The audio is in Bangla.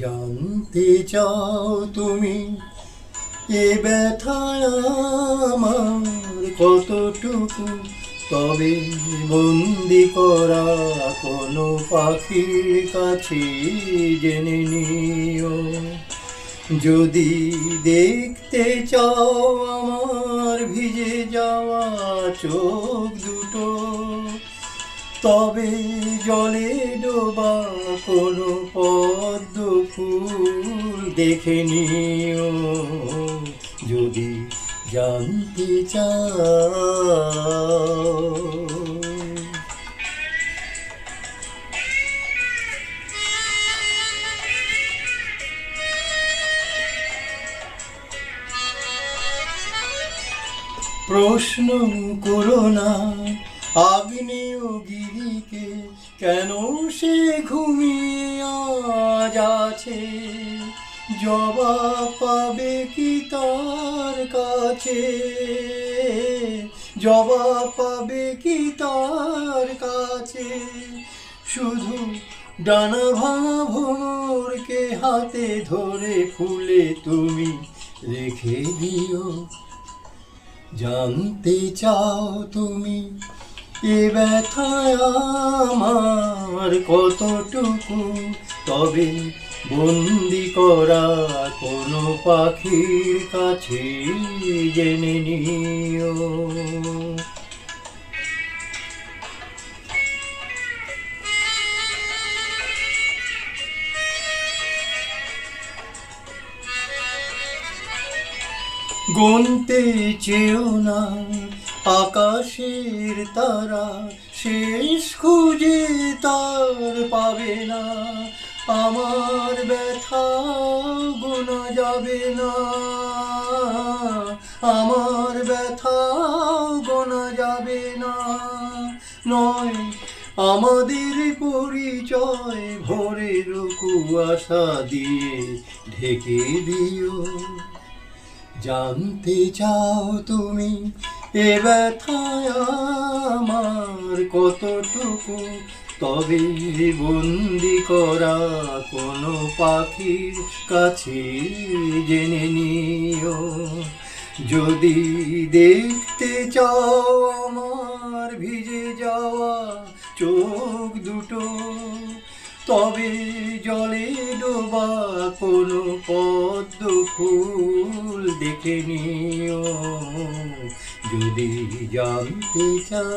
জানতে চাও তুমি এ ব্যথায় আমার কতটুকু, তবে বন্দি করা কোনো পাখির কাছে জেনে নিও। যদি দেখতে চাও আমার ভিজে যাওয়া চোখ দুটো, তবে জলে ডোবা কোনো পদ্ম ফুল দেখে নিও। যদি জানতে চাও। প্রশ্ন করো না আগ্নেয়গিরিকে, কেন সে ঘুমিয়ে আজ আছে? জবাব পাবে কি তার কাছে? জবাব পাবে কি তার কাছে? শুধু ডানা ভাঙা ভোরকে হাতে ধরে ফুলে তুমি রেখে দিও। জানতে চাও তুমি এ ব্যথায় আমার কতটুকু, তবে বন্দি করা কোনো পাখির কাছে জেনে নিও। গুনতে চেয়েও না আকাশের তারা, শেষ খুঁজে তার পাবে না। আমার ব্যথা গোনা যাবে না, আমার ব্যথা গোনা যাবে না। নয় আমাদের পরিচয় ভোরের কুয়াশা দিয়ে ঢেকে দিও। জানতে চাও তুমি এ ব্যথায় আমার কতটুকু, তবে বন্দি করা কোনো পাখির কাছে জেনে নিও। যদি দেখতে চাও আমার ভিজে যাওয়া চোখ দুটো, তবে জলে ডোবা কোনো পদ্ম ফুল দেখে নিও। যদি জানতে চাও।